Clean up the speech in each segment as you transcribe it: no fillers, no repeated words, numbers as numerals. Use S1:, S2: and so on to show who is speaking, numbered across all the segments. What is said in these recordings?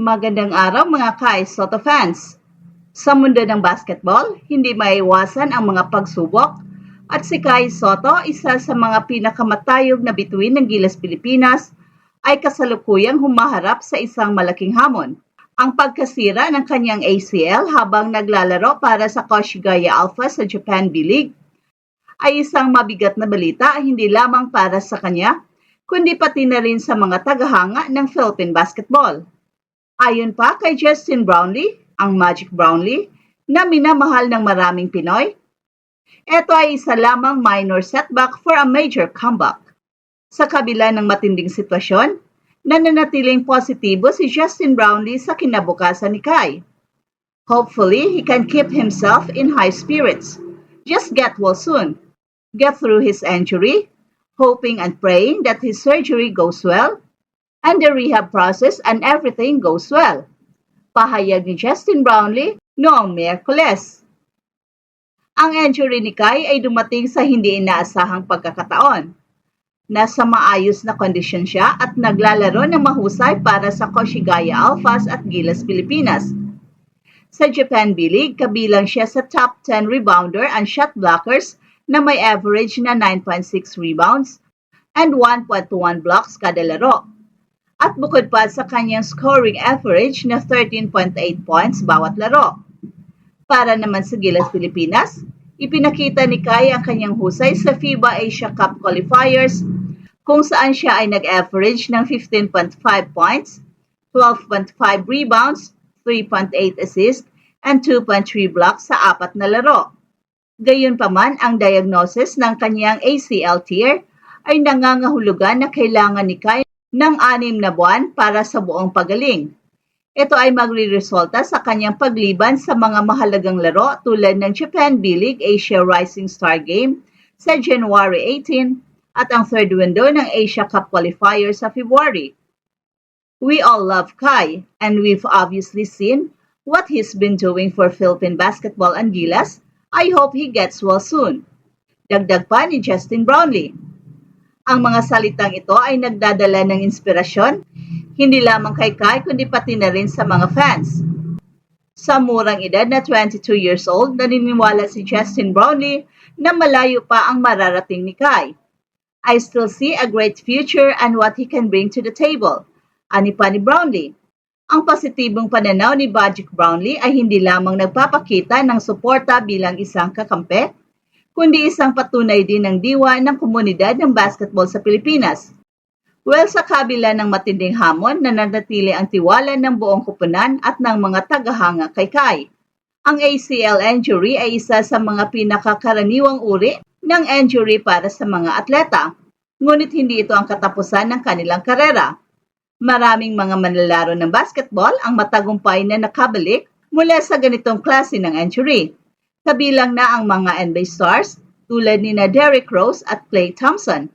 S1: Magandang araw mga Kai Soto fans! Sa mundo ng basketball, hindi maiwasan ang mga pagsubok at si Kai Soto, isa sa mga pinakamatayog na bituin ng Gilas Pilipinas, ay kasalukuyang humaharap sa isang malaking hamon. Ang pagkasira ng kanyang ACL habang naglalaro para sa Koshigaya Alpha sa Japan B-League ay isang mabigat na balita hindi lamang para sa kanya, kundi pati na rin sa mga tagahanga ng Philippine basketball. Ayon pa kay Justin Brownlee, ang Magic Brownlee, na minamahal ng maraming Pinoy, ito ay isa lamang minor setback for a major comeback. Sa kabila ng matinding sitwasyon, nananatiling positibo si Justin Brownlee sa kinabukasan ni Kai. Hopefully, he can keep himself in high spirits. Just get well soon. Get through his injury, hoping and praying that his surgery goes well, and the rehab process and everything goes well. Pahayag ni Justin Brownlee noong Miyerkules. Ang injury ni Kai ay dumating sa hindi inaasahang pagkakataon. Nasa maayos na kondisyon siya at naglalaro ng mahusay para sa Koshigaya Alphas at Gilas Pilipinas. Sa Japan B-League, kabilang siya sa top 10 rebounder and shot blockers na may average na 9.6 rebounds and 1.1 blocks kada laro. At bukod pa sa kanyang scoring average na 13.8 points bawat laro. Para naman sa Gilas Pilipinas, ipinakita ni Kai ang kanyang husay sa FIBA Asia Cup qualifiers kung saan siya ay nag-average ng 15.5 points, 12.5 rebounds, 3.8 assists, and 2.3 blocks sa 4 na laro. Gayunpaman, ang diagnosis ng kanyang ACL tear ay nangangahulugan na kailangan ni Kai ng 6 na buwan para sa buong pagaling. Ito ay magre-resulta sa kanyang pagliban sa mga mahalagang laro tulad ng Japan B-League Asia Rising Star Game sa January 18 at ang third window ng Asia Cup qualifier sa February. We all love Kai, and we've obviously seen what he's been doing for Philippine basketball and Gilas. I hope he gets well soon. Dagdag pa ni Justin Brownlee. Ang mga salitang ito ay nagdadala ng inspirasyon, hindi lamang kay Kai kundi pati na rin sa mga fans. Sa murang edad na 22 years old, naniniwala si Justin Brownlee na malayo pa ang mararating ni Kai. I still see a great future and what he can bring to the table. Ani pa ni Brownlee. Ang positibong pananaw ni Magic Brownlee ay hindi lamang nagpapakita ng suporta bilang isang kakampi, kundi isang patunay din ng diwa ng komunidad ng basketball sa Pilipinas. Well, sa kabila ng matinding hamon, nananatili ang tiwala ng buong koponan at ng mga tagahanga kay Kai. Ang ACL injury ay isa sa mga pinakakaraniwang uri ng injury para sa mga atleta, ngunit hindi ito ang katapusan ng kanilang karera. Maraming mga manlalaro ng basketball ang matagumpay na nakabalik mula sa ganitong klase ng injury. Kabilang na ang mga NBA stars tulad ni Derrick Rose at Klay Thompson.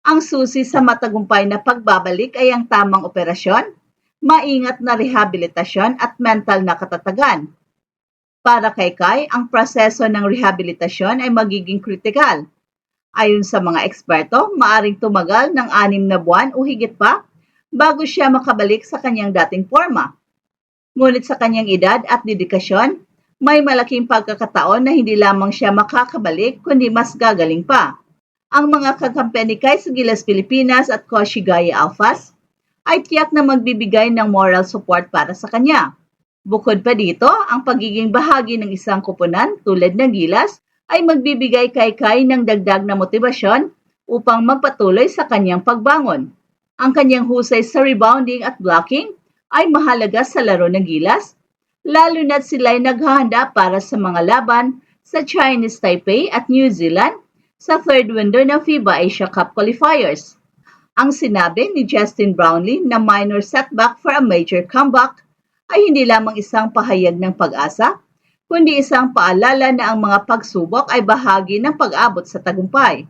S1: Ang susi sa matagumpay na pagbabalik ay ang tamang operasyon, maingat na rehabilitasyon at mental na katatagan. Para kay Kai, ang proseso ng rehabilitasyon ay magiging kritikal. Ayon sa mga eksperto, maaring tumagal ng 6 na buwan o higit pa bago siya makabalik sa kanyang dating forma. Ngunit sa kanyang edad at dedikasyon, may malaking pagkakataon na hindi lamang siya makakabalik kundi mas gagaling pa. Ang mga kakampi ni Kai sa Gilas Pilipinas at Koshigaya Alphas ay tiyak na magbibigay ng moral support para sa kanya. Bukod pa dito, ang pagiging bahagi ng isang koponan tulad ng Gilas ay magbibigay kay Kai ng dagdag na motibasyon upang magpatuloy sa kanyang pagbangon. Ang kanyang husay sa rebounding at blocking ay mahalaga sa laro ng Gilas, lalo na't sila'y naghahanda para sa mga laban sa Chinese Taipei at New Zealand sa third window ng FIBA Asia Cup qualifiers. Ang sinabi ni Justin Brownlee na minor setback for a major comeback ay hindi lamang isang pahayag ng pag-asa, kundi isang paalala na ang mga pagsubok ay bahagi ng pag-abot sa tagumpay.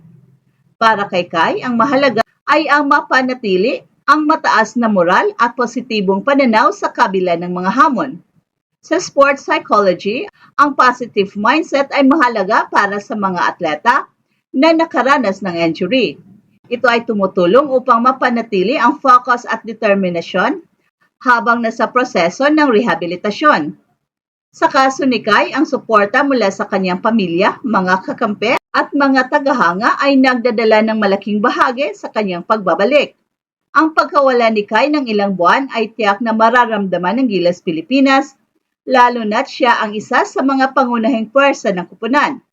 S1: Para kay Kai, ang mahalaga ay ang mapanatili ang mataas na moral at positibong pananaw sa kabila ng mga hamon. Sa sports psychology, ang positive mindset ay mahalaga para sa mga atleta na nakaranas ng injury. Ito ay tumutulong upang mapanatili ang focus at determinasyon habang nasa proseso ng rehabilitasyon. Sa kaso ni Kai, ang suporta mula sa kanyang pamilya, mga kakampi at mga tagahanga ay nagdadala ng malaking bahagi sa kanyang pagbabalik. Ang pagkawala ni Kai ng ilang buwan ay tiyak na mararamdaman ng Gilas Pilipinas, lalo na't siya ang isa sa mga pangunahing puwersa ng kupunan.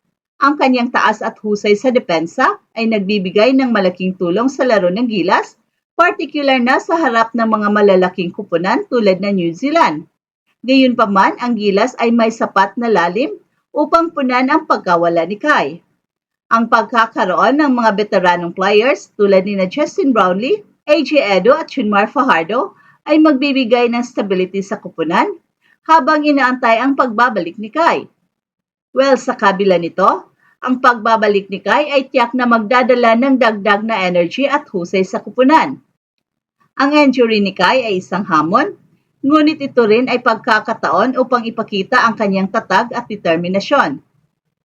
S1: Ang kanyang taas at husay sa depensa ay nagbibigay ng malaking tulong sa laro ng Gilas, partikular na sa harap ng mga malalaking kupunan tulad ng New Zealand. Gayunpaman, ang Gilas ay may sapat na lalim upang punan ang pagkawala ni Kai. Ang pagkakaroon ng mga veteranong players tulad ni Justin Brownlee, AJ Edo at Junmar Fajardo ay magbibigay ng stability sa kupunan habang inaantay ang pagbabalik ni Kai. Well, sa kabila nito, ang pagbabalik ni Kai ay tiyak na magdadala ng dagdag na energy at husay sa kupunan. Ang injury ni Kai ay isang hamon, ngunit ito rin ay pagkakataon upang ipakita ang kanyang tatag at determinasyon.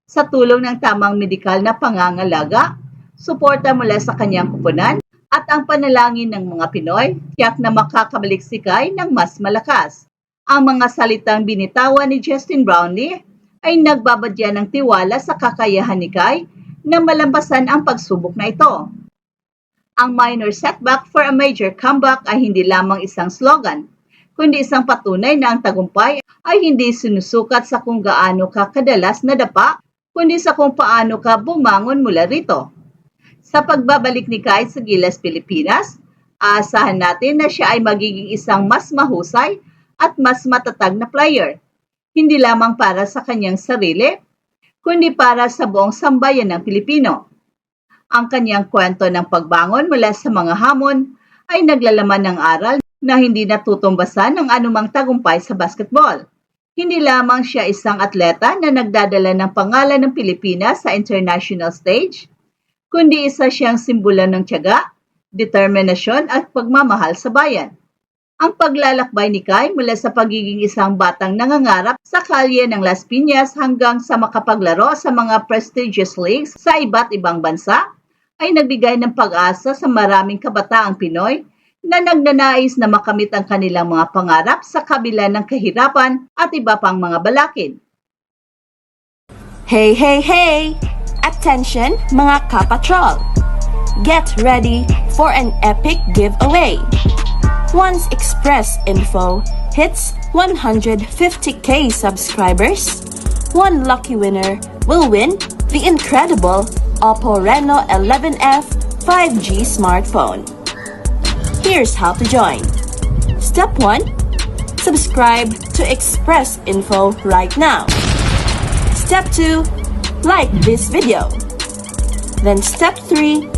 S1: Sa tulong ng tamang medikal na pangangalaga, suporta mula sa kanyang kupunan, at ang panalangin ng mga Pinoy, tiyak na makakabalik si Kai ng mas malakas. Ang mga salitang binitawan ni Justin Brownlee ay nagbabadya ng tiwala sa kakayahan ni Kai na malampasan ang pagsubok na ito. Ang minor setback for a major comeback ay hindi lamang isang slogan, kundi isang patunay na ang tagumpay ay hindi sinusukat sa kung gaano ka kadalas nadapa, kundi sa kung paano ka bumangon mula rito. Sa pagbabalik ni Kai sa Gilas Pilipinas, aasahan natin na siya ay magiging isang mas mahusay at mas matatag na player, hindi lamang para sa kanyang sarili, kundi para sa buong sambayan ng Pilipino. Ang kanyang kwento ng pagbangon mula sa mga hamon ay naglalaman ng aral na hindi natutumbasan ng anumang tagumpay sa basketball. Hindi lamang siya isang atleta na nagdadala ng pangalan ng Pilipinas sa international stage, kundi isa siyang simbolo ng tiyaga, determinasyon at pagmamahal sa bayan. Ang paglalakbay ni Kai mula sa pagiging isang batang nangangarap sa kalye ng Las Piñas hanggang sa makapaglaro sa mga prestigious leagues sa iba't ibang bansa ay nagbigay ng pag-asa sa maraming kabataang Pinoy na nagnanais na makamit ang kanilang mga pangarap sa kabila ng kahirapan at iba pang mga balakid.
S2: Hey, hey, hey! Attention mga kapatrol! Get ready for an epic giveaway! Once Express Info hits 150k subscribers, one lucky winner will win the incredible Oppo Reno 11F 5G smartphone. Here's how to join. Step 1. Subscribe to Express Info right now. Step 2. Like this video. Then step 3.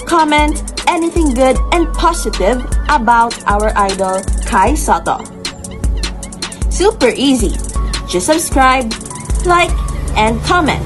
S2: Comment anything good and positive about our idol Kai Sotto. Super easy. Just subscribe, like, and comment.